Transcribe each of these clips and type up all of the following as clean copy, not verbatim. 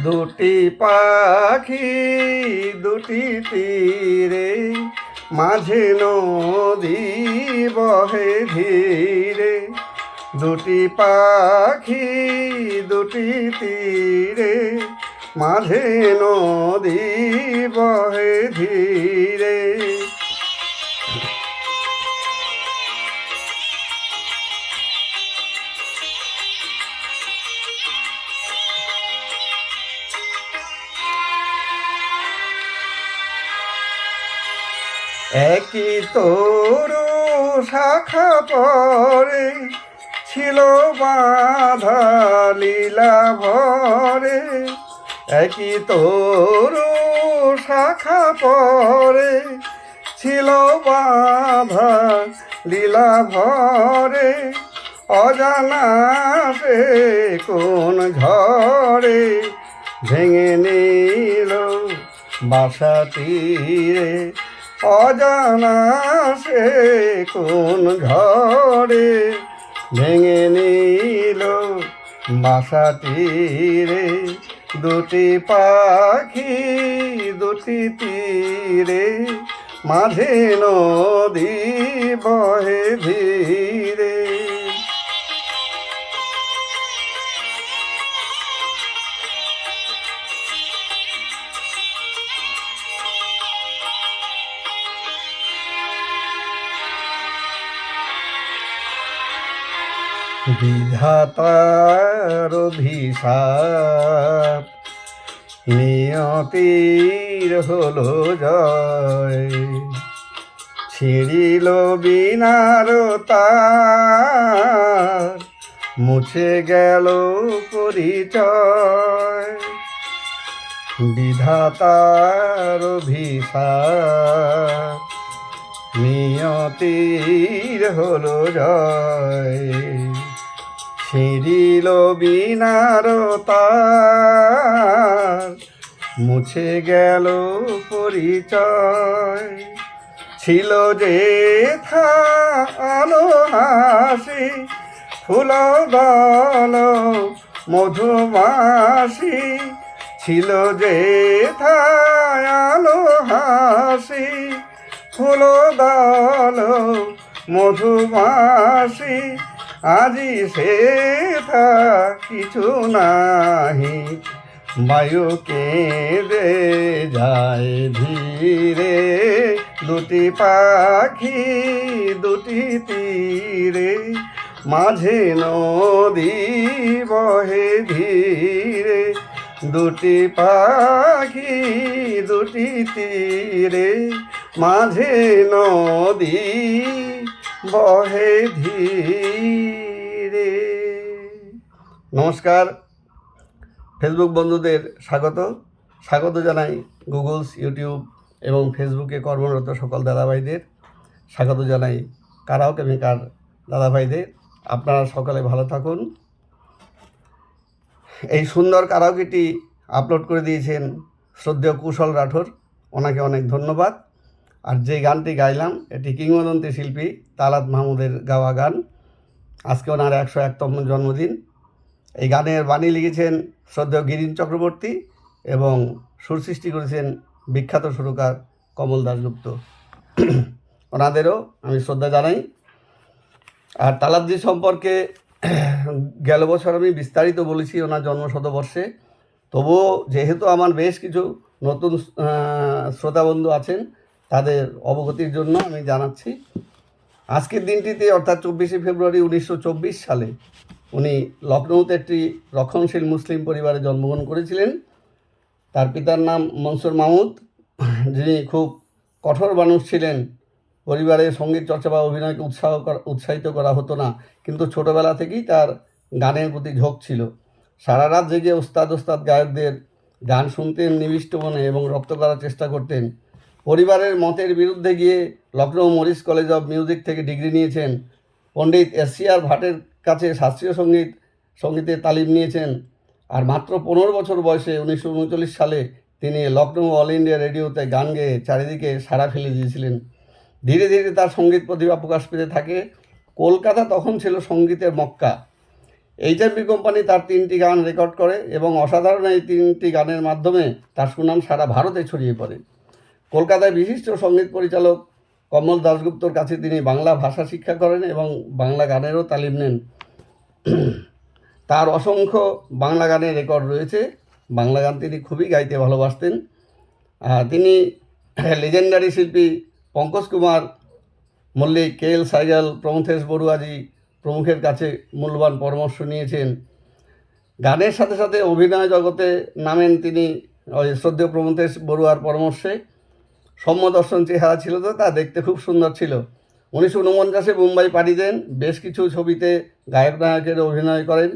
দুটি পাখি দুটি তীরে, মাঝে নদী বহে ধীরে। দুটি পাখি দুটি তীরে, মাঝে নদী বহে ধীরে। একই তরু শাখা পরে, ছিল বাঁধা লীলা ভরে। একই তরু শাখা পরে, ছিল বাঁধা লীলা ভরে। অজানা সে কোন ঝড়ে, ভেঙে নিল বাসাটিরে। অজানা সে কোন ঝড়ে, ভেঙে নিল বাসাটিরে। দুটি পাখি দুটি তীরে, মাঝে নদী বহে ধীরে। বিধাতার অভিশাপ, নিয়তির হলো জয়। ছিঁড়িল বিনার তার, মুছে গেল পরিচয়। বিধাতার অভিশাপ, নিয়তির হলো জয়। ছিঁড়িল বিনার তার, মুছে গেল পরিচয়। ছিল যে থা আলো হাসি, ফুল দল মধুমাসি। ছিল যে থা আলো হাসি, ফুল দল মধুমাসি। আজি সে থা কিছু নাহি, বায়ু কেঁদে যায় ধীরে। দুটি পাখি দুটি তীরে, মাঝে নদী বহে ধীরে। দুটি পাখি দুটি তীরে, মাঝে নদী বহে ধীরে। নমস্কার, ফেসবুক বন্ধুদের স্বাগত জানাই। গুগলস, ইউটিউব এবং ফেসবুকে কর্মরত সকল দাদাভাইদের স্বাগত জানাই। কারাওকে মেকার দাদাভাইদের, আপনারা সকলে ভালো থাকুন। এই সুন্দর কারাওকেটি আপলোড করে দিয়েছেন শ্রদ্ধেয় কুশল রাঠোর, ওনাকে অনেক ধন্যবাদ। আর যে গানটি গাইলাম, এটি কিংবদন্তি শিল্পী তালাত মাহমুদের গাওয়া গান। আজকে ওনার 101তম জন্মদিন। এই গানের বাণী লিখেছেন শ্রদ্ধেয় গিরিন চক্রবর্তী এবং সুর সৃষ্টি করেছেন বিখ্যাত সুরকার কমল দাশগুপ্ত। ওনাদেরও আমি শ্রদ্ধা জানাই। আর তালাতজি সম্পর্কে গেল বছর আমি বিস্তারিত বলেছি ওনার জন্মশতবর্ষে। তবুও যেহেতু আমার বেশ কিছু নতুন শ্রোতাবন্ধু আছেন, তাদের অবগতির জন্য আমি জানাচ্ছি। আজকের দিনটিতে অর্থাৎ 24শে ফেব্রুয়ারি 1924 সালে উনি লখনৌতে একটি রক্ষণশীল মুসলিম পরিবারে জন্মগ্রহণ করেছিলেন। তার পিতার নাম মনসুর মাহমুদ, যিনি খুব কঠোর মানুষ ছিলেন। পরিবারে সঙ্গীত চর্চা বা অভিনয়কে উৎসাহিত করা হতো না, কিন্তু ছোটোবেলা থেকেই তার গানের প্রতি ঝোঁক ছিল। সারা রাত জেগে ওস্তাদ গায়কদের গান শুনতেন নিবিষ্ট মনে এবং রপ্ত করার চেষ্টা করতেন। পরিবারের মতের বিরুদ্ধে গিয়ে Lucknow Marris college of music থেকে ডিগ্রি নিয়েছেন। পণ্ডিত এস.সি.আর. ভাটের কাছে শাস্ত্রীয় সঙ্গীতের তালিম নিয়েছেন। আর মাত্র 15 বছর বয়সে 1939 সালে তিনি লখনৌ অল ইন্ডিয়া রেডিওতে গান গেয়ে চারিদিকে সাড়া ফেলে দিয়েছিলেন। ধীরে ধীরে তার সঙ্গীত প্রতিভা প্রকাশ পেতে থাকে। কলকাতা তখন ছিল সঙ্গীতের মক্কা। এইচএমভি কোম্পানি তার 3টি গান রেকর্ড করে এবং অসাধারণ এই 3টি গানের মাধ্যমে তার সুনাম সারা ভারতে ছড়িয়ে পড়ে। কলকাতায় বিশিষ্ট সঙ্গীত পরিচালক কমল দাশগুপ্তর কাছে তিনি বাংলা ভাষা শিক্ষা করেন এবং বাংলা গানেরও তালিম নেন। তার অসংখ্য বাংলা গানের রেকর্ড রয়েছে। বাংলা গান তিনি খুবই গাইতে ভালোবাসতেন। তিনি লেজেন্ডারি শিল্পী পঙ্কজ কুমার মল্লিক, KL সাইগাল, প্রমথেশ বড়ুয়াজি প্রমুখের কাছে মূল্যবান পরামর্শ নিয়েছেন। গানের সাথে সাথে অভিনয় জগতে নামেন তিনি ওই শ্রদ্ধেয় প্রমথেশ বড়ুয়ার পরামর্শে। সম্যদর্শন চেহারা ছিল তো, তা দেখতে খুব সুন্দর ছিল। 1949 মুম্বাই পাড়ি দেন, বেশ কিছু ছবিতে গায়ক নায়কের অভিনয় করেন।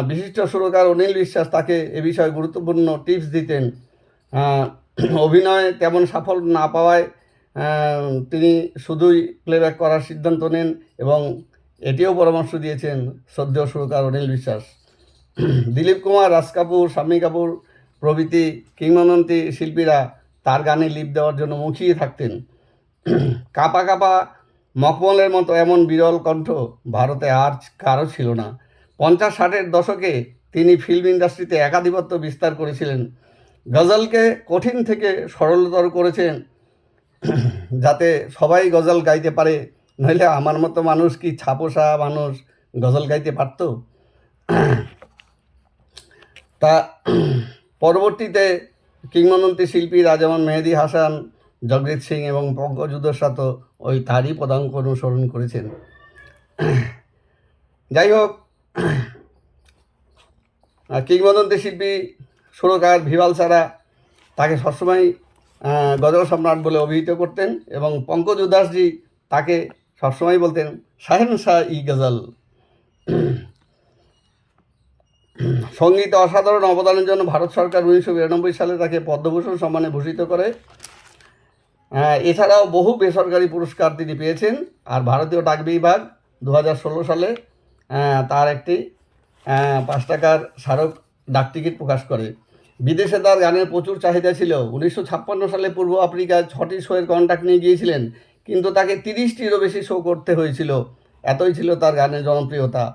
বিশিষ্ট সুরকার অনিল বিশ্বাস তাকে এ বিষয়ে গুরুত্বপূর্ণ টিপস দিতেন। অভিনয়ে তেমন সাফল্য না পাওয়ায় তিনি শুধুই প্লেব্যাক করার সিদ্ধান্ত নেন এবং এটিও পরামর্শ দিয়েছেন শ্রদ্ধেয় সুরকার অনিল বিশ্বাস। দিলীপ কুমার, রাজ কাপুর, শাম্মী কাপুর প্রভৃতি কিংবদন্তি শিল্পীরা তার গানে লিপ দেওয়ার জন্য মুখিয়ে থাকতেন। কাপা কাপা মখমলের মতো এমন বিরল কণ্ঠ ভারতে আর কারও ছিল না। 50-60-এর দশকে তিনি ফিল্ম ইন্ডাস্ট্রিতে একাধিপত্য বিস্তার করেছিলেন। গজলকে কঠিন থেকে সরলতর করেছেন যাতে সবাই গজল গাইতে পারে, নইলে আমার মতো মানুষ কি ছাপোষা মানুষ গজল গাইতে পারত? তা পরবর্তীতে কিংবদন্তি শিল্পীরা যেমন মেহেদি হাসান, জগজিৎ সিং এবং পঙ্কজ উদোসাতো ওই তারই পদাঙ্ক অনুসরণ করেছেন। যাই হোক, কিংবদন্তি শিল্পী সুরকার ভিভাল সারা তাকে সবসময় গজল সম্রাট বলে অভিহিত করতেন এবং পঙ্কজ উদাসজি তাকে সবসময় বলতেন শাহেনশাহ ই গজল। সঙ্গীতে অসাধারণ অবদানের জন্য ভারত সরকার 1992 সালে তাকে পদ্মভূষণ সম্মানে ভূষিত করে। এছাড়াও বহু বেসরকারি পুরস্কার তিনি পেয়েছেন। আর ভারতীয় ডাক বিভাগ 2016 সালে তার একটি 5 টাকার স্মারক ডাকটিকিট প্রকাশ করে। বিদেশে তার গানের প্রচুর চাহিদা ছিল। 1956 সালে পূর্ব আফ্রিকায় 6টি শোয়ের কন্ট্রাক্ট নিয়ে গিয়েছিলেন, কিন্তু তাকে 30টিরও বেশি শো করতে হয়েছিল। এতই ছিল তার গানের জনপ্রিয়তা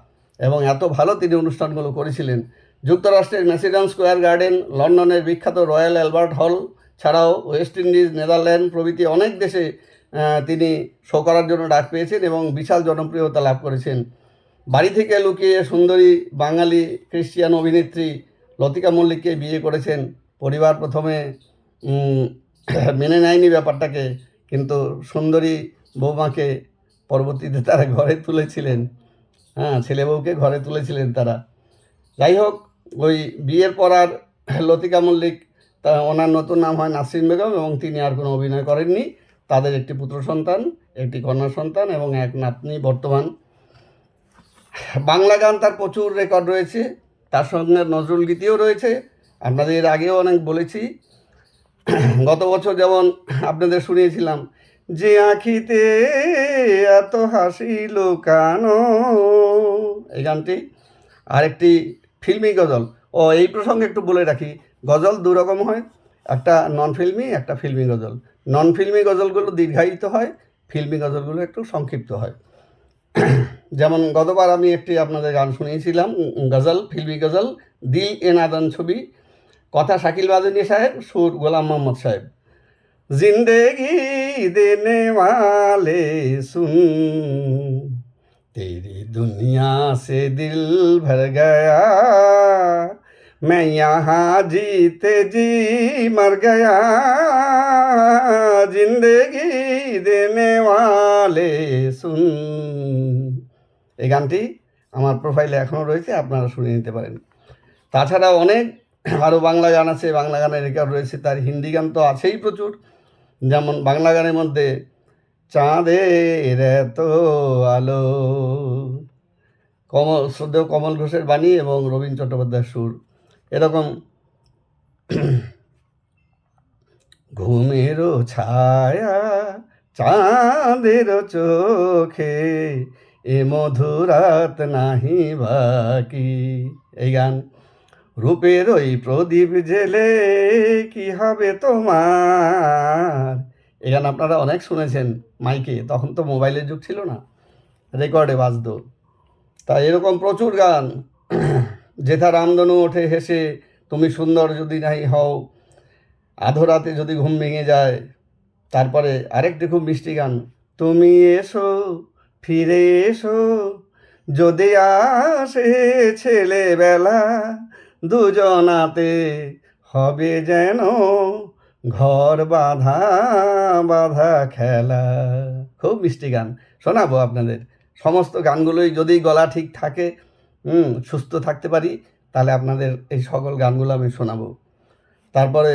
এবং এত ভালো তিনি অনুষ্ঠানগুলো করেছিলেন। যুক্তরাষ্ট্রের ম্যাসিডন স্কোয়ার গার্ডেন, লন্ডনের বিখ্যাত রয়্যাল অ্যালবার্ট হল ছাড়াও ওয়েস্ট ইন্ডিজ, নেদারল্যান্ড প্রভৃতি অনেক দেশে তিনি শো করার জন্য ডাক পেয়েছেন এবং বিশাল জনপ্রিয়তা লাভ করেছেন। বাড়ি থেকে লুকিয়ে সুন্দরী বাঙালি খ্রিস্টিয়ান অভিনেত্রী লতিকা মল্লিককে বিয়ে করেছেন। পরিবার প্রথমে মেনে নেয়নি ব্যাপারটাকে, কিন্তু সুন্দরী বৌমাকে পরবর্তীতে তারা ঘরে তুলেছিলেন। ছেলে বউকে ঘরে তুলেছিলেন তারা। যাই হোক, ওই বিয়ের পর আর লতিকা মল্লিক ওনার নতুন নাম হয় নাসরিন বেগম এবং তিনি আর কোনো অভিনয় করেননি। তাদের একটি পুত্র সন্তান, একটি কন্যা সন্তান এবং এক নাতনি বর্তমান। বাংলা গান তার প্রচুর রেকর্ড রয়েছে, তার সঙ্গে নজরুল গীতিও রয়েছে। আপনাদের আগেও অনেক বলেছি। গত বছর যেমন আপনাদের শুনিয়েছিলাম, যে আঁখিতে এত হাসি লুকানো, এই গানটি। আরেকটি ফিল্মি গজল। এই প্রসঙ্গে একটু বলে রাখি, গজল দু রকম হয়, একটা নন ফিল্মি, একটা ফিল্মি গজল। নন ফিল্মি গজলগুলো দীর্ঘায়িত হয়, ফিল্মি গজলগুলো একটু সংক্ষিপ্ত হয়। যেমন গতবার আমি একটি আপনাদের গান শুনিয়েছিলাম গজল, ফিল্মি গজল, দিল এ নাদান ছবি, কথা শাকিল বাদনী সাহেব, সুর গোলাম মোহাম্মদ সাহেব। जिंदगी देने वाले सुन, तेरी दुनिया से दिल भर गया, मैं यहाँ जीते जी मर गया, जिंदगी देने वाले सुन। এই গানটি আমার প্রোফাইলে এখনও রয়েছে, আপনারা শুনে নিতে পারেন। তাছাড়াও অনেক আরও বাংলা গান আছে, বাংলা গানের রেকর্ড রয়েছে। তার হিন্দি গান তো আছেই প্রচুর। যেমন বাংলা গানের মধ্যে চাঁদের এত আলো, শ্রদ্ধেয় কমল ঘোষের বাণী এবং রবীন চট্টোপাধ্যায়ের সুর। এরকম ঘুমেরও ছায়া চাঁদের চোখে, এ মধুরাত নাহি বাকি, এই গান। রূপের ওই প্রদীপ জেলে কি হবে তোমার, এই গান আপনারা অনেক শুনেছেন মাইকে। তখন তো মোবাইলের যুগ ছিল না, রেকর্ডে বাজতো। তা এরকম প্রচুর গান, যেথা রামধনু ওঠে হেসে, তুমি সুন্দর যদি নাই হও, আধো রাতে যদি ঘুম ভেঙে যায়, তারপরে আরেকটি খুব মিষ্টি গান, তুমি এসো ফিরে এসো, যদি আসে ছেলেবেলা, দুজনাতে হবে যেন ঘর বাঁধা বাঁধা খেলা। খুব মিষ্টি গান শোনাবো আপনাদের। সমস্ত গানগুলোই যদি গলা ঠিক থাকে, সুস্থ থাকতে পারি, তাহলে আপনাদের এই সকল গানগুলো আমি শোনাবো। তারপরে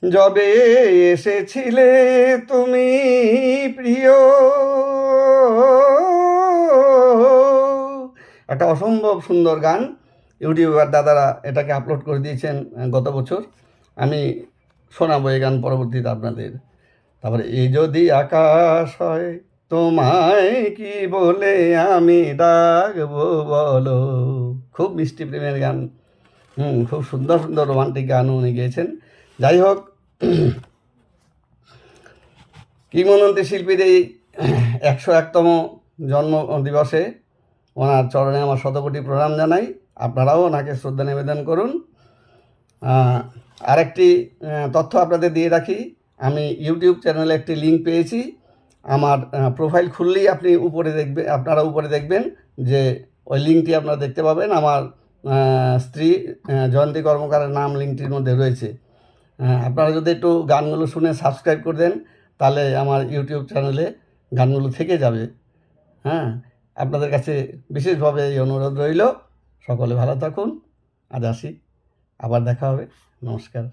যবে এসেছিলে তুমি প্রিয়, একটা অসম্ভব সুন্দর গান, ইউটিউবার দাদারা এটাকে আপলোড করে দিয়েছেন গত বছর। আমি শোনাবো এই গান পরবর্তীতে আপনাদের। তারপরে এই যদি আকাশ হয় তোমায় কি বলে আমি ডাকবো বলো, খুব মিষ্টি প্রেমের গান। খুব সুন্দর সুন্দর রোমান্টিক গান উনি গেয়েছেন। যাই হোক, কিংবদন্তি শিল্পীর এই 101তম জন্ম দিবসে ওনার চরণে আমার শতকোটি প্রণাম জানাই। আপনারাও ওনাকে শ্রদ্ধা নিবেদন করুন। আরেকটি তথ্য আপনাদের দিয়ে রাখি, আমি ইউটিউব চ্যানেলে একটি লিঙ্ক পেয়েছি। আমার প্রোফাইল খুললেই আপনারা উপরে দেখবেন যে ওই লিঙ্কটি আপনারা দেখতে পাবেন। আমার স্ত্রী জয়ন্তী কর্মকারের নাম লিঙ্কটির মধ্যে রয়েছে। আপনারা যদি একটু গানগুলো শুনে সাবস্ক্রাইব করে দেন, তাহলে আমার ইউটিউব চ্যানেলে গানগুলো থেকে যাবে। আপনাদের কাছে বিশেষভাবে এই অনুরোধ রইল। সকলে ভালো থাকুন। আজ আসি, আবার দেখা হবে। নমস্কার।